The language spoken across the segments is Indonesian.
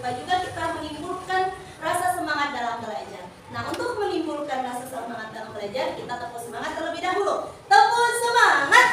Coba juga kita menimbulkan rasa semangat dalam belajar. Nah, untuk menimbulkan rasa semangat dalam belajar, kita tepuk semangat terlebih dahulu. Tepuk semangat!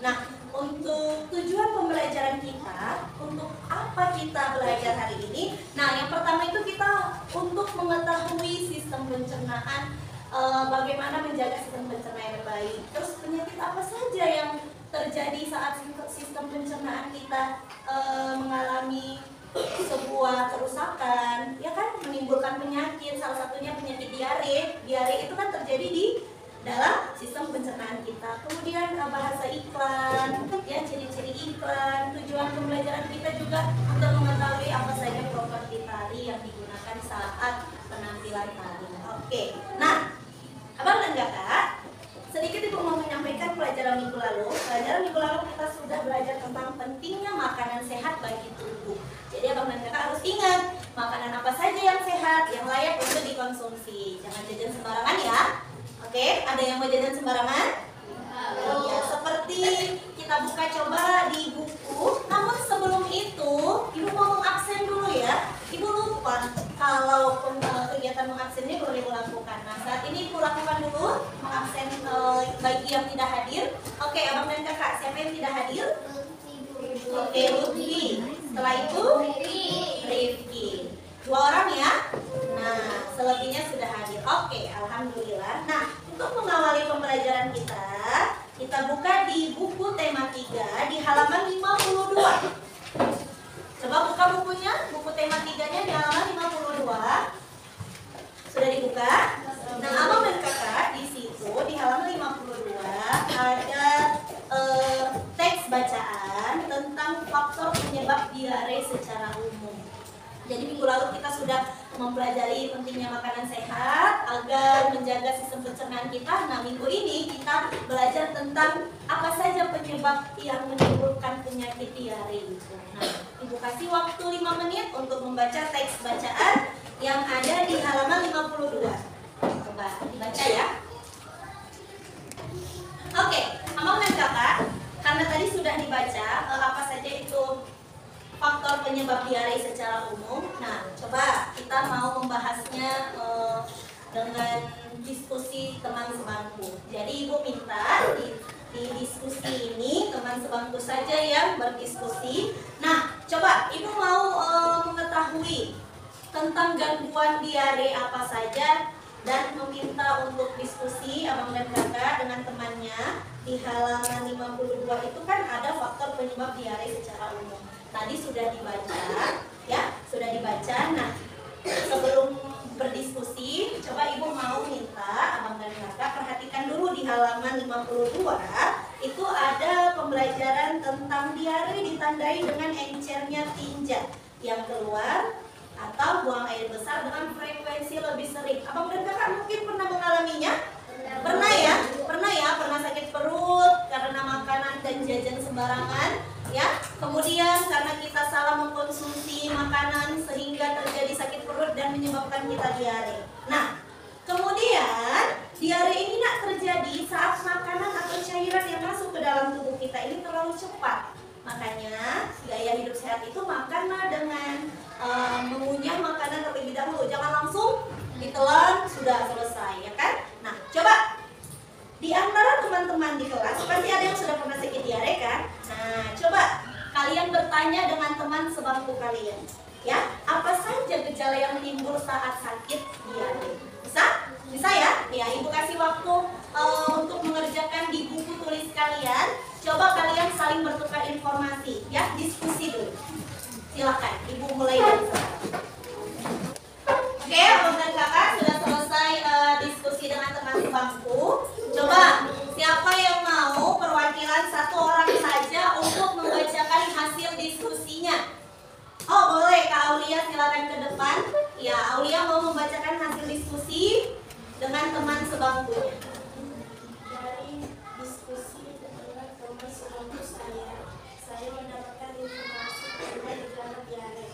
Nah, untuk tujuan pembelajaran kita, untuk apa kita belajar hari ini? Nah, yang pertama itu kita untuk mengetahui sistem pencernaan, bagaimana menjaga sistem pencernaan yang baik. Terus penyakit apa saja yang terjadi saat sistem pencernaan kita mengalami sebuah kerusakan, ya kan, menimbulkan penyakit. Salah satunya penyakit diare. Diare itu kan terjadi di dalam sistem pencernaan kita. Kemudian bahasa iklan, ya, ciri-ciri iklan. Tujuan pembelajaran kita juga untuk mengetahui apa saja properti tari yang digunakan saat penampilan tari. Oke, nah, abang dan kakak, sedikit ibu mau menyampaikan pelajaran minggu lalu. Pelajaran minggu lalu kita sudah belajar tentang pentingnya makanan sehat bagi tubuh. Jadi abang dan kakak harus ingat makanan apa saja yang sehat, yang layak untuk dikonsumsi. Jangan jajan sembarangan ya. Oke, ada yang mau jajan sembarangan? Ya, seperti kita buka coba di buku. Namun sebelum itu, ibu mau mengabsen dulu ya. Ibu lupa kalau kegiatan mengabsen ini boleh dilakukan. Nah, saat ini ibu lakukan dulu mengabsen bagi yang tidak hadir. Oke, abang dan kakak, siapa yang tidak hadir? Oke, Lutfi. Setelah itu Rifki. 2 orang ya. Nah, selebihnya sudah hadir. Oke, alhamdulillah. Nah, untuk mengawali pembelajaran kita buka di buku tema 3 di halaman 52. Coba buka bukunya, buku tema 3-nya di halaman 52. Sudah dibuka? Nah, abang dan kakak di situ di halaman 52 ada teks bacaan tentang faktor penyebab diare secara umum. Jadi minggu lalu kita sudah mempelajari pentingnya makanan sehat agar menjaga sistem pencernaan kita. Nah, minggu ini kita belajar tentang apa saja penyebab yang menimbulkan penyakit diare itu. Nah, ibu kasih waktu 5 menit untuk membaca teks bacaan yang ada di halaman 52. Coba dibaca ya. Oke, abang dan kakak, karena tadi sudah dibaca apa saja itu faktor penyebab diare secara umum. Nah, coba kita mau membahasnya dengan diskusi teman sebangku. Jadi ibu minta di diskusi ini teman sebangku saja yang berdiskusi. Nah, coba ibu mau mengetahui tentang gangguan diare apa saja dan meminta untuk diskusi abang dan kakak dengan temannya. Di halaman 52 itu kan ada faktor penyebab diare secara umum. Tadi sudah dibaca, ya, sudah dibaca. Nah, sebelum berdiskusi, coba ibu mau minta abang dan kakak perhatikan dulu di halaman 52. Itu ada pembelajaran tentang diare ditandai dengan encernya tinja yang keluar atau buang air besar dengan frekuensi lebih sering. Abang dan kakak mungkin pernah mengalaminya? Pernah ya? Pernah sakit perut karena makanan dan jajan sembarangan, ya. Kemudian karena kita salah mengkonsumsi makanan sehingga terjadi sakit perut dan menyebabkan kita diare. Nah, kemudian diare ini nak terjadi saat makanan atau cairan yang masuk ke dalam tubuh kita ini terlalu cepat. Makanya gaya hidup sehat itu makanlah dengan mengunyah makanan terlebih dahulu. Jangan langsung ditelan sudah selesai, ya kan? Nah, coba di antara teman-teman di kelas pasti ada yang sudah pernah sakit diare kan? Nah, coba kalian bertanya dengan teman sebangku kalian, ya, apa saja gejala yang timbul saat sakit diare? Bisa ya? Ya, ibu kasih waktu untuk mengerjakan di buku tulis kalian. Coba kalian saling bertukar informasi, ya, diskusi dulu. Silakan, ibu mulai dari sekarang. Oke, abang dan kakak sudah selesai diskusi dengan teman sebangku. Coba siapa yang mau perwakilan 1 orang saja untuk membacakan hasil diskusinya? Oh, boleh Kak Aulia, silakan ke depan. Ya, Aulia mau membacakan hasil diskusi dengan teman sebangkunya. Dari diskusi dengan teman sebangku saya mendapatkan obat diare.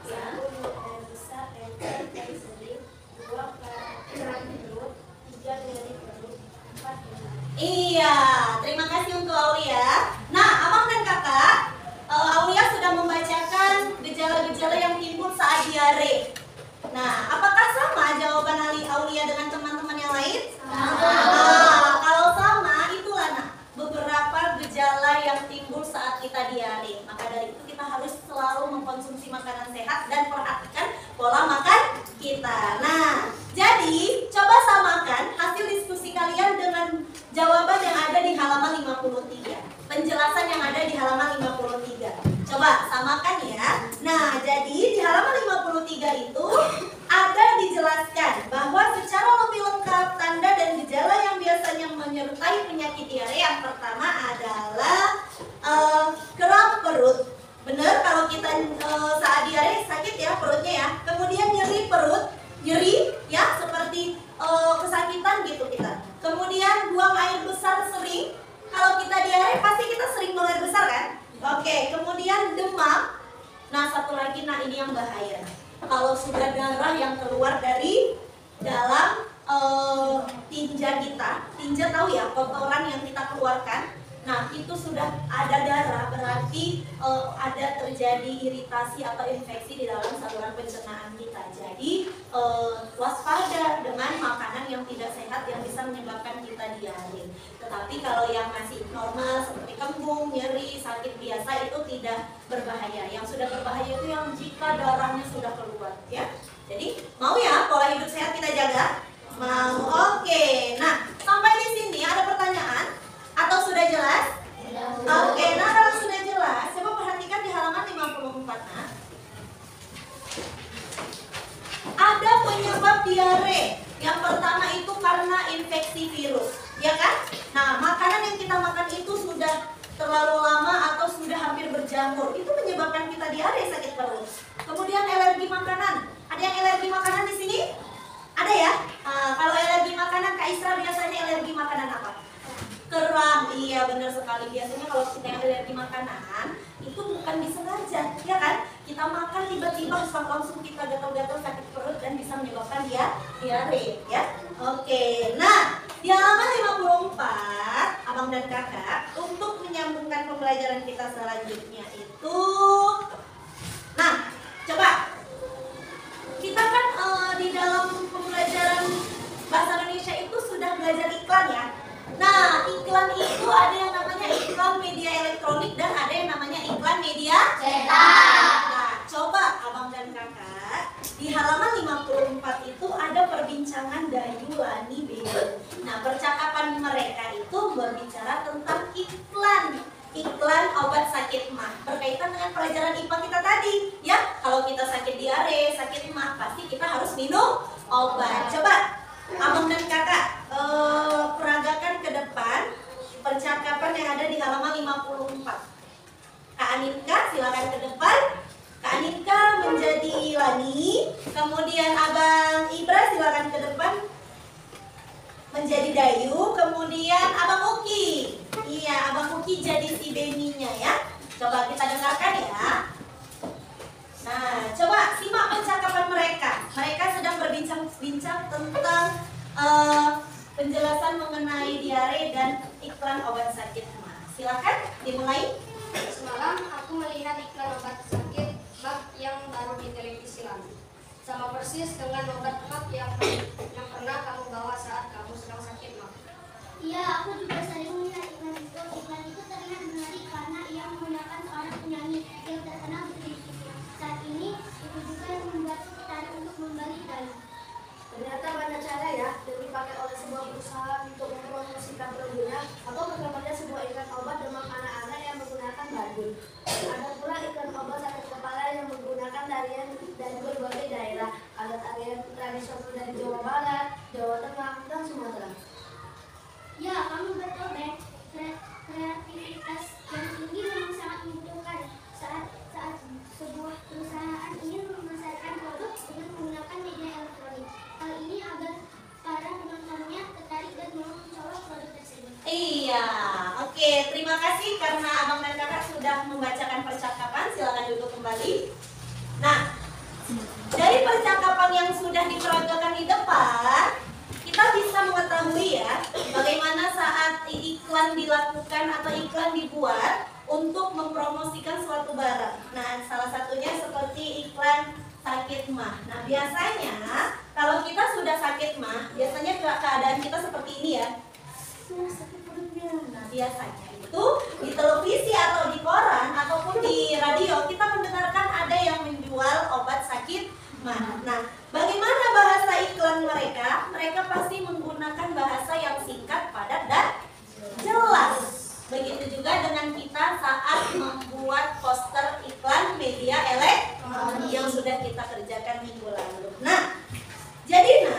1. Minum air besar, dari sering. 2. Peran perut. 3. Nyeri perut. 4. demam. Iya, terima kasih untuk Aulia. Nah, abang dan kakak, Aulia sudah membacakan gejala-gejala yang timbul saat diare. Nah, apakah sama jawaban Aulia dengan teman-teman yang lain? Nah, kalau sama, itulah beberapa gejala yang timbul saat kita diare. Maka dari itu kita harus selalu mengkonsumsi makanan sehat dan perhatikan pola makan kita. Nah, jadi coba samakan hasil diskusi kalian dengan jawaban yang ada di halaman 53. Penjelasan yang ada di halaman 53. Coba samakan ya. Nah, jadi di halaman 53 itu ada dijelaskan bahwa secara lebih lengkap tanda dan gejala yang biasanya menyertai penyakit diare. Yang pertama adalah kram perut. Benar, kalau kita saat diare sakit ya perutnya ya. Kemudian nyeri perut, nyeri ya seperti kesakitan gitu kita. Kemudian buang air besar sering. Kalau kita diare pasti kita sering buang air besar kan? Oke, kemudian demam. Nah, satu lagi, nah ini yang bahaya. Kalau sudah darah yang keluar dari dalam tinja kita, tinja tahu ya, kotoran yang kita keluarkan. Nah, itu sudah ada darah, berarti ada terjadi iritasi atau infeksi di dalam saluran pencernaan kita. Jadi, waspada dengan makanan yang tidak sehat yang bisa menyebabkan kita diare. Tetapi kalau yang masih normal seperti kembung, nyeri, sakit biasa itu tidak berbahaya. Yang sudah berbahaya itu yang jika darahnya sudah keluar, ya. Jadi, mau ya pola hidup sehat kita jaga? Mau. Oke. Nah, sampai di sini ada pertanyaan? Atau sudah jelas? Oke, nah kalau sudah jelas, coba perhatikan di halaman 54. Nah, ada penyebab diare. Yang pertama itu karena infeksi virus, ya kan? Nah, makanan yang kita makan itu sudah terlalu lama atau sudah hampir berjamur, itu menyebabkan kita diare, sakit perut. Kemudian alergi makanan. Ada yang alergi makanan di sini? Ada ya? Kalau alergi makanan, Kak Isra biasanya alergi makanan apa? Kerang, iya benar sekali. Biasanya kalau kita yang alergi makanan itu bukan disengaja, ya kan? Kita makan tiba-tiba langsung kita gatal-gatal sakit perut dan bisa menyebabkan diare, ya. Oke, nah di halaman 54, abang dan kakak untuk menyambungkan pembelajaran kita selanjutnya itu, nah coba kita kan di dalam pembelajaran bahasa Indonesia itu sudah belajar iklan ya. Nah, iklan itu ada yang namanya iklan media elektronik dan ada yang namanya iklan media cetak. Nah, coba abang dan kakak di halaman 54 itu ada perbincangan Dayu, Lani, Bebe. Nah, percakapan mereka itu berbicara tentang iklan obat sakit mah, berkaitan dengan pelajaran IPA kita tadi, ya. Kalau kita sakit diare, sakit mah, pasti kita harus minum obat. Coba abang dan kakak peragakan ke depan percakapan yang ada di halaman 54. Kak Aninka silakan ke depan. Kak Aninka menjadi Lani, kemudian abang Ibra silakan ke depan menjadi Dayu, kemudian abang Uki. Iya, abang Uki jadi si Beninya ya. Coba kita dengarkan ya. Nah, coba simak percakapan mereka. Mereka sedang berbincang-bincang tentang penjelasan mengenai diare dan iklan obat sakit mah. Silakan dimulai. Semalam aku melihat iklan obat sakit mah yang baru di televisi lalu. Sama persis dengan obat mah yang pernah kamu bawa saat kamu sedang sakit mah. Iya, aku juga sering melihat iklan itu. Iklan itu terlihat menarik karena ia menggunakan seorang penyanyi yang terkenal di televisi. Saat ini, itu juga yang membuatku tertarik untuk membeli Dayu. Ternyata banyak cara ya yang dipakai oleh sebuah perusahaan untuk mempromosikan produknya atau bagaimana sebuah iklan obat demam anak-anak yang menggunakan badut. Ada pula iklan obat sakit kepala yang menggunakan tarian dari berbagai daerah. Ada tarian tradisional dari Jawa Barat, Jawa Tengah, dan Sumatera. Ya, kamu betul, Bek. Kreativitas yang tinggi memang sangat menguntungkan saat sebuah perusahaan ingin memasarkan produk dengan menggunakan media elektronik. Hal ini agar para penontonnya tertarik dan mau mencoba produk tersebut. Iya, oke. Terima kasih karena abang dan kakak sudah membacakan percakapan. Silakan duduk kembali. sudah diperagakan di depan, kita bisa mengetahui ya bagaimana saat iklan dilakukan atau iklan dibuat untuk mempromosikan suatu barang. Nah, salah satunya seperti iklan sakit mah. Nah, biasanya kalau kita sudah sakit mah, biasanya keadaan kita seperti ini ya. Sakit perutnya. Nah, biasanya itu di televisi atau di koran ataupun di radio kita mendengarkan ada yang menjual obat sakit mah. Nah, bagaimana bahasa iklan mereka? Mereka pasti menggunakan bahasa yang singkat, padat, dan jelas. Begitu juga dengan kita saat membuat poster iklan media elektronik yang sudah kita kerjakan minggu lalu. Nah, jadi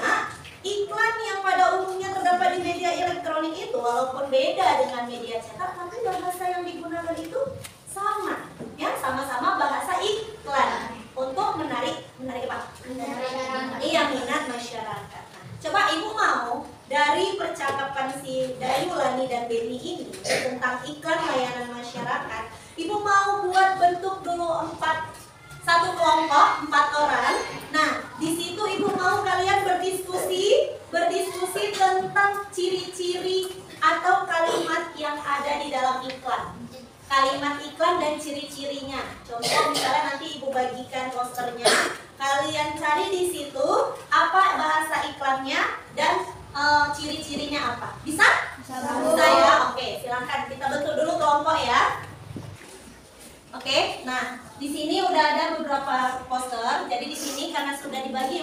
iklan yang pada umumnya terdapat di media elektronik itu walaupun beda dengan media cetak, tapi bahasa yang digunakan itu sama, ya, sama-sama bahasa iklan untuk menarik apa? Iya, minat masyarakat. Nah, coba ibu mau dari percakapan si Dayu, Lani, dan Beni ini tentang iklan layanan masyarakat, ibu mau buat bentuk dulu satu kelompok 4 orang. Nah, di situ ibu mau kalian berdiskusi tentang ciri-ciri atau kalimat yang ada di dalam iklan. Kalimat iklan dan ciri-cirinya. Contoh misalnya nanti ibu bagikan posternya, kalian cari di situ apa bahasa iklannya dan ciri-cirinya apa. Bisa? Bisa ya? Oke, silahkan kita bentuk dulu kelompok ya. Oke, nah di sini udah ada beberapa poster. Jadi di sini karena sudah dibagi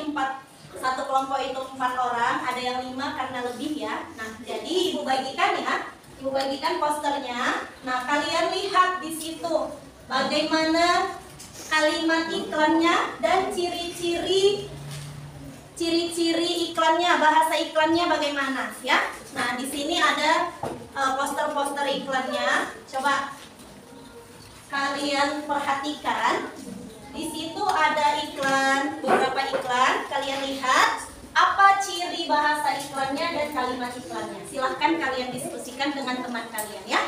satu kelompok itu 4 orang, ada yang 5 karena lebih ya. Nah, jadi ibu bagikan ya. Ibu bagikan posternya. Nah, kalian lihat di situ bagaimana kalimat iklannya dan ciri-ciri iklannya, bahasa iklannya bagaimana ya. Nah, di sini ada poster-poster iklannya. Coba kalian perhatikan. Di situ ada iklan, beberapa iklan. Kalian lihat apa ciri bahasa iklannya dan kalimat iklannya. Silahkan kalian diskusikan dengan teman kalian ya.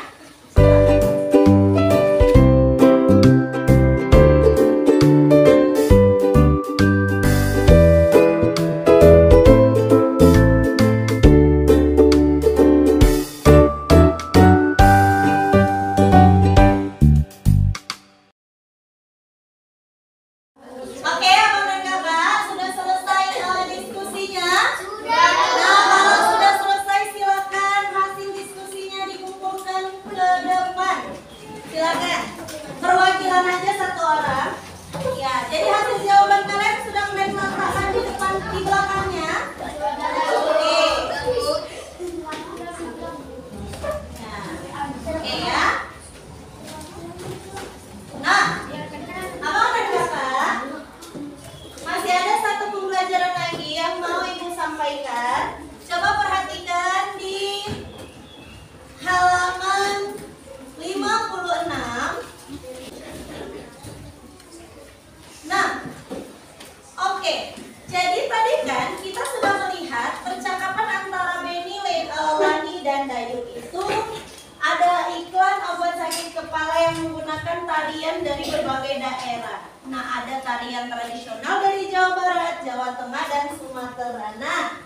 Tarian dari berbagai daerah. Nah, ada tarian tradisional dari Jawa Barat, Jawa Tengah, dan Sumatera. Nah,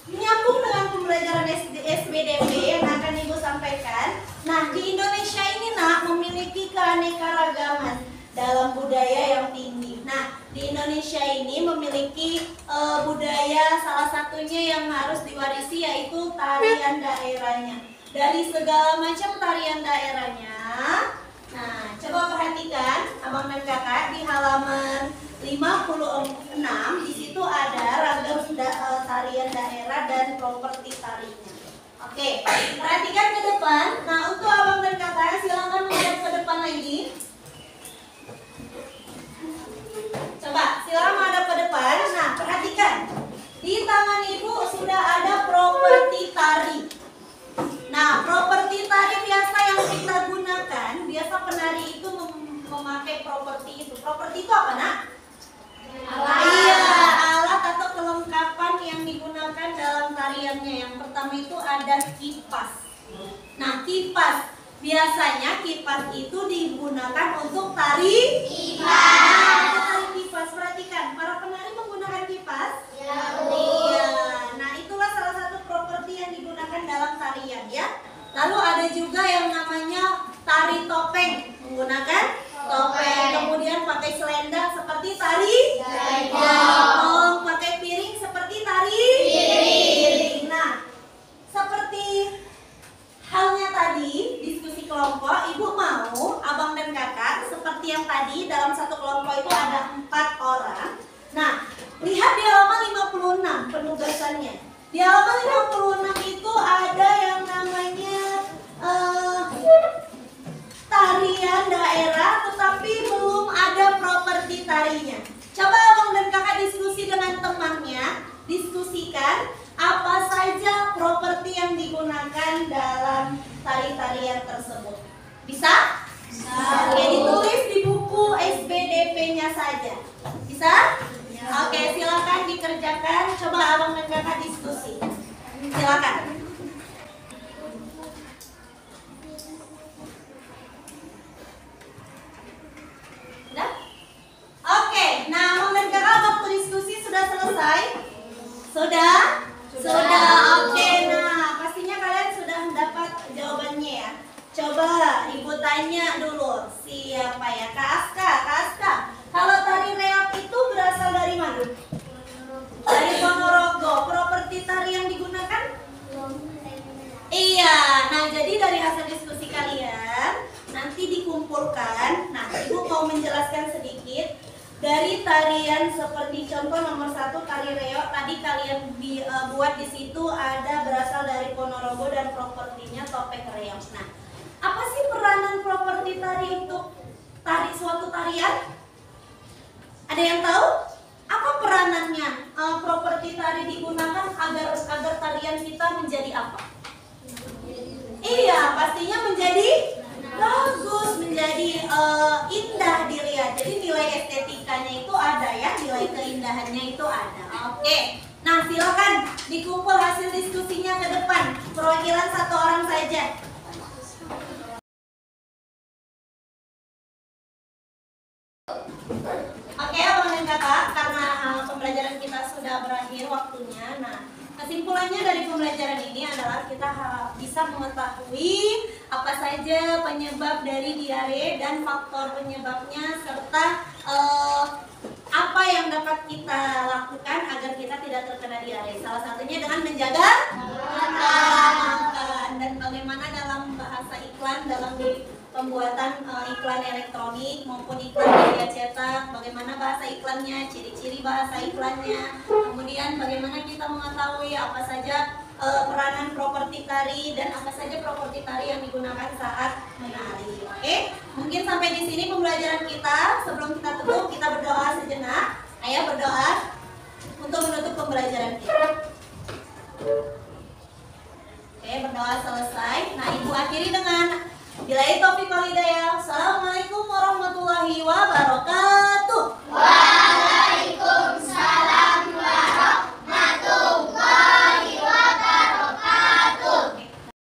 menyambung dengan pembelajaran SBDP yang akan Ibu sampaikan. Nah, di Indonesia ini memiliki keanekaragaman dalam budaya yang tinggi. Nah, di Indonesia ini memiliki budaya salah satunya yang harus diwarisi yaitu tarian daerahnya. Dari segala macam tarian daerahnya. Nah, coba perhatikan abang dan kakak di halaman 56. Di situ ada ragam tarian daerah dan properti tarinya. Oke, perhatikan ke depan. Nah, untuk abang dan kakak silakan menghadap ke depan lagi. Coba silakan menghadap ke depan. Nah, perhatikan. Di tangan ibu sudah ada properti tari. Nah, properti tari biasa yang kita gunakan, biasa penari itu memakai properti itu. Properti itu apa, Nak? Alat. Iya, alat atau kelengkapan yang digunakan dalam tariannya. Yang pertama itu ada kipas. Nah, kipas. Biasanya kipas itu digunakan untuk tari kipas. Nah, tari kipas. Perhatikan, para penari menggunakan kipas. seperti yang tadi, dalam satu kelompok itu ada 4 orang. Nah, lihat di halaman 56 penugasannya. Di halaman 56 itu ada yang namanya tarian daerah, tetapi belum ada properti tarinya. Coba abang dan kakak diskusi dengan temannya, diskusikan apa saja properti yang digunakan dalam tari-tarian tersebut. Bisa? Bisa. Oke, ditulis di buku SBDP-nya saja. Bisa? Ya. Oke, silakan dikerjakan. Coba abang dan kakak diskusi. Silakan. Udah? Oke, nah abang dan kakak waktu diskusi sudah selesai? Sudah? Sudah. Oke, nah pastinya kalian sudah mendapat jawabannya ya. Coba ibu tanya dulu, siapa ya? Kak Aska, Kak Aska. Kalau tari reog itu berasal dari mana? Dari Ponorogo. Properti tari yang digunakan? Iya, nah jadi dari hasil diskusi kalian nanti dikumpulkan. Nah, ibu mau menjelaskan sedikit dari tarian seperti contoh nomor 1 tari reog. Tadi kalian buat di situ ada berasal dari Ponorogo dan propertinya topeng reog. Nah, apa sih peranan properti tari untuk tari suatu tarian? Ada yang tahu? Apa peranannya? Properti tari digunakan agar tarian kita menjadi apa? Iya, pastinya menjadi bagus, menjadi indah dilihat. Jadi nilai estetikanya itu ada ya, nilai keindahannya itu ada. Oke. Nah, silakan dikumpul hasil diskusinya ke depan. Perwakilan 1 orang saja. Oke, abang dan kakak, karena pembelajaran kita sudah berakhir waktunya. Nah, kesimpulannya dari pembelajaran ini adalah kita bisa mengetahui apa saja penyebab dari diare dan faktor penyebabnya, serta apa yang dapat kita lakukan agar kita tidak terkena diare. Salah satunya dengan menjaga makan. Dan bagaimana dalam bahasa iklan, dalam pembuatan iklan elektronik maupun iklan media cetak, bagaimana bahasa iklannya, ciri-ciri bahasa iklannya, kemudian bagaimana kita mengetahui apa saja peranan properti tari dan apa saja properti tari yang digunakan saat menari. Oke, mungkin sampai di sini pembelajaran kita. Sebelum kita tutup, kita berdoa sejenak. Ayo berdoa.